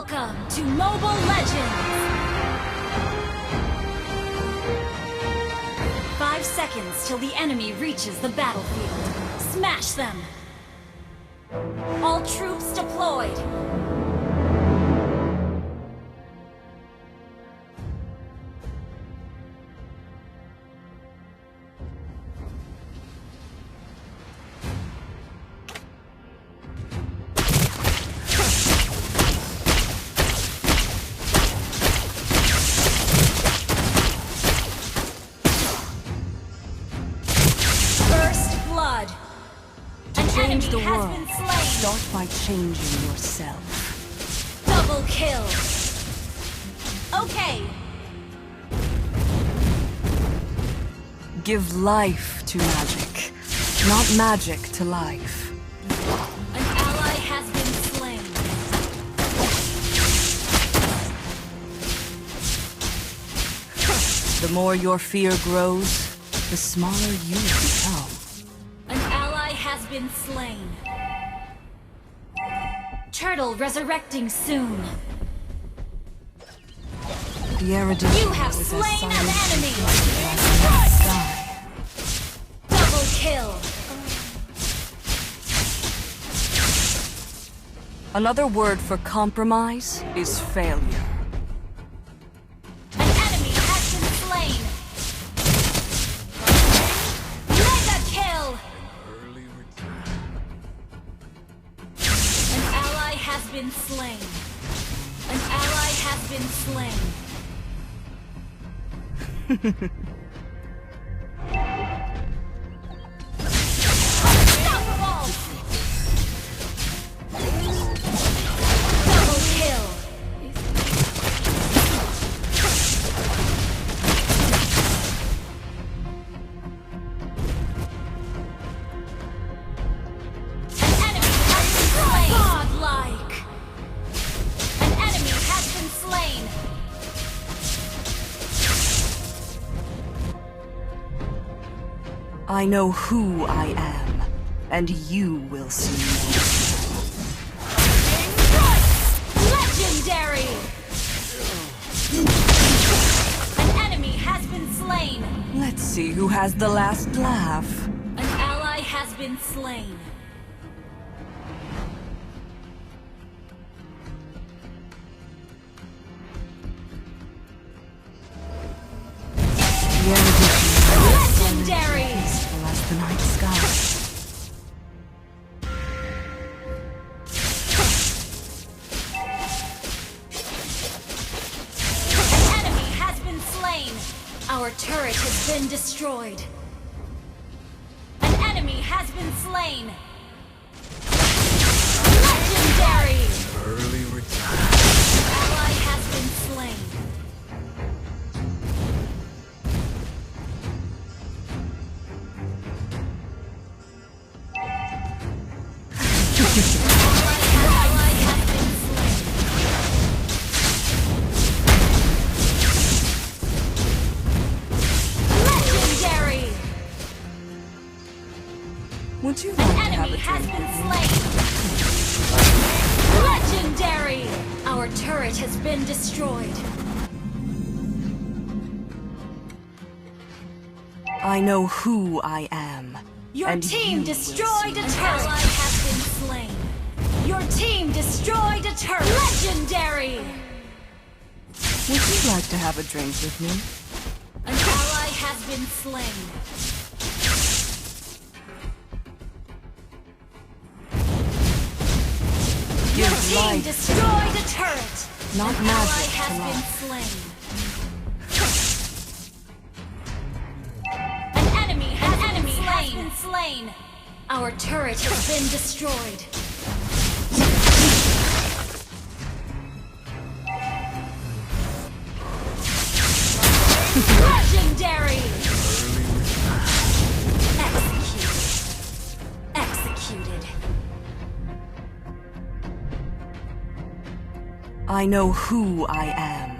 Welcome to Mobile Legends! 5 seconds till the enemy reaches the battlefield. Smash them! All troops deployed! Change the world. Start by changing yourself. Double kill. Okay. Give life to magic, not magic to life. An ally has been slain. The more your fear grows, the smaller you become. Has been slain. Turtle resurrecting soon. The erudition you have is slain an enemy. Double kill. Another word for compromise is failure. An enemy has been slain. Mega kill. Has been slain. An ally has been slain. Unstoppable! Double kill. I know who I am, and you will see. Legendary! An enemy has been slain. Let's see who has the last laugh. An ally has been slain. Legendary! As the night sky. An enemy has been slain. Our turret has been destroyed. An enemy has been slain. Legendary! Early retirement. An ally has been slain. Legendary! Would you like to have Enemy a has drink been with me? slain! Legendary! Our turret has been destroyed. I know who I am. Your and team you destroyed a will see. turret! An ally has been slain. Your team destroyed a turret! Legendary! Would you like to have a drink with me? An ally has been slain. Your Give team life destroyed a turret! not An magic ally to has been life. slain. An enemy has been slain. Our turret has been destroyed. Legendary! Executed. I know who I am,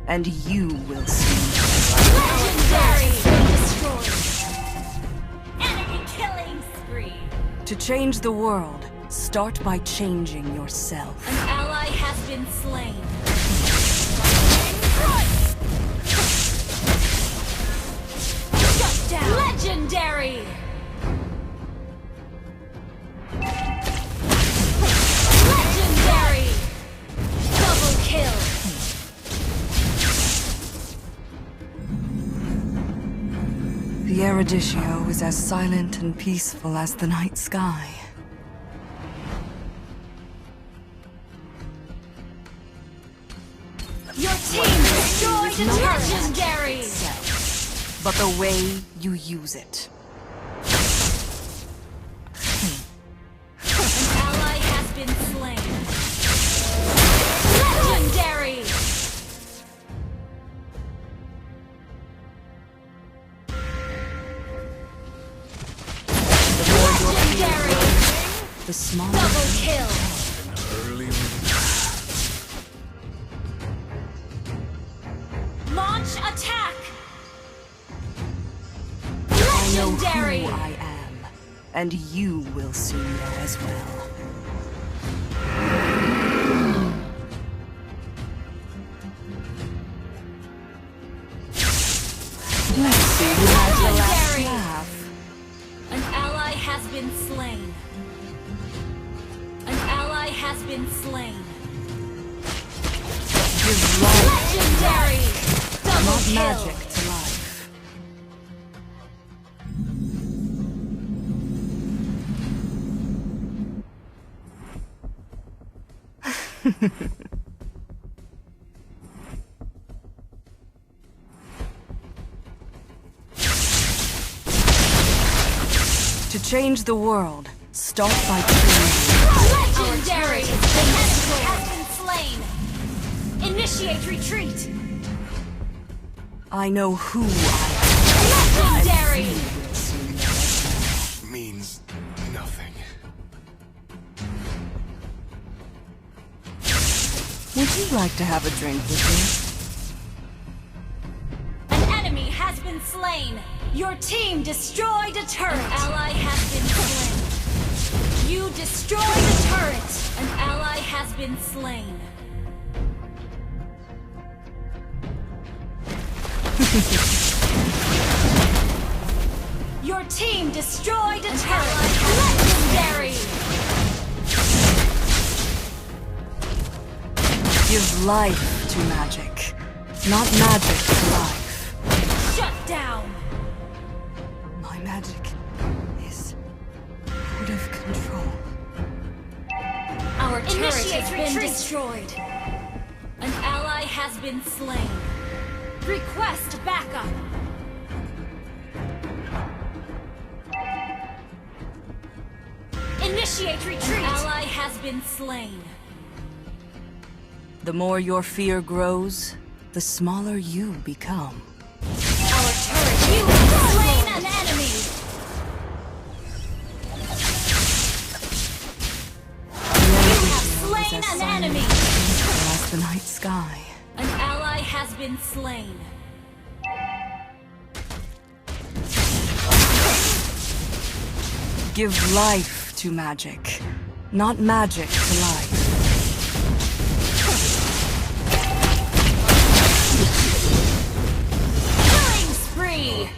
and you will see. Legendary! Destroyed. Enemy killing spree. To change the world, start by changing yourself. An ally ally has been slain. Shut down. Legendary. Legendary. Double kill. The Eruditio is as silent and peaceful as the night sky. Your team destroyed a legendary. But the way you use it. An ally has been slain. Legendary. Legendary. The smaller Double kill. Early retire. Launch attack. I know Legendary. who I am, and you will soon know as well. Let's see who has the last Legendary. laugh. An ally has been slain. An ally has been slain. Give life, Legendary. Double not kill. magic, to life. To change the world, start by changing. Legendary. The enemy has been slain. Initiate retreat. I know who I Legendary. am. You will soon know. Means nothing. Would you like to have a drink with me? An enemy has been slain. Your team destroyed a turret. An ally has been slain. You destroyed a turret. An ally has been slain. Your team destroyed a turret. Legendary. Give life to magic, not magic to life. Shut down. My magic is out of control. Our turret has been destroyed. An ally has been slain. Request backup. Initiate retreat. An ally has been slain. The more your fear grows, the smaller you become. Our turret. You have slain an enemy. You have slain an enemy. As the night sky. An ally has been slain. Give life to magic, not magic to life. Killing spree.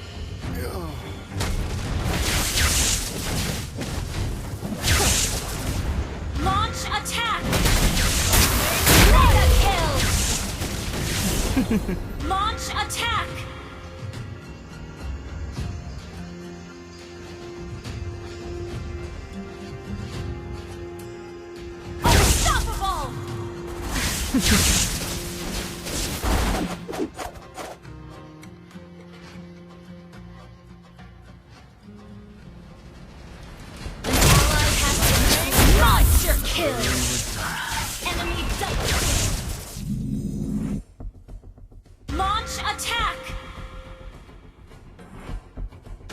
Launch attack. Mega kill. Launch attack. Unstoppable. An ally has been monster kill. Enemy double kill. Launch attack.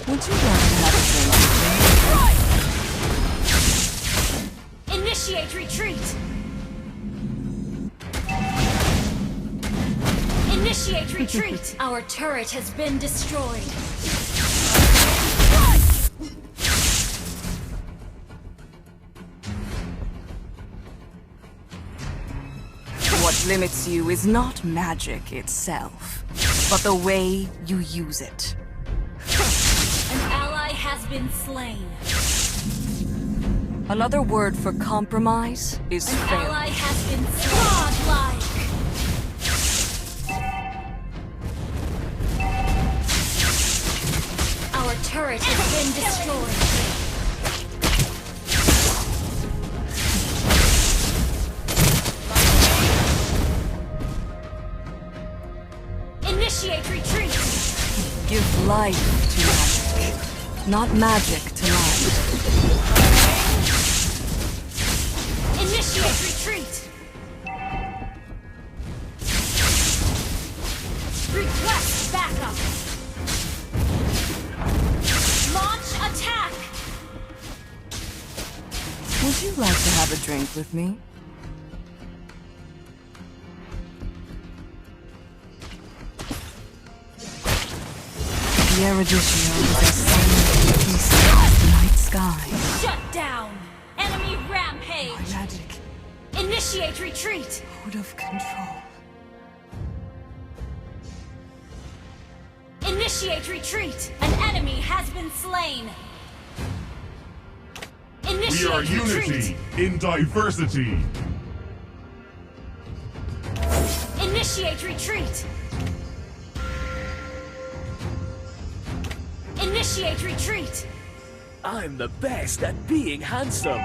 Would you like to have a drink with me? Initiate retreat. Initiate retreat. Our turret has been destroyed. What limits you is not magic itself, but the way you use it. An ally has been slain. Another word for compromise is An failure. ally has been slain. Godlike. Our turret has been destroyed. Initiate retreat! Give life to magic, not magic to life. Initiate retreat! Request backup! Launch attack! Would you like to have a drink with me? The Erudicio is as silent and peaceful as the night sky. Shut down! Enemy My rampage! magic, Initiate retreat! out of control. Initiate retreat! An enemy has been slain! Initiate We are retreat! unity in diversity. Initiate retreat! Initiate retreat! I'm the best at being handsome.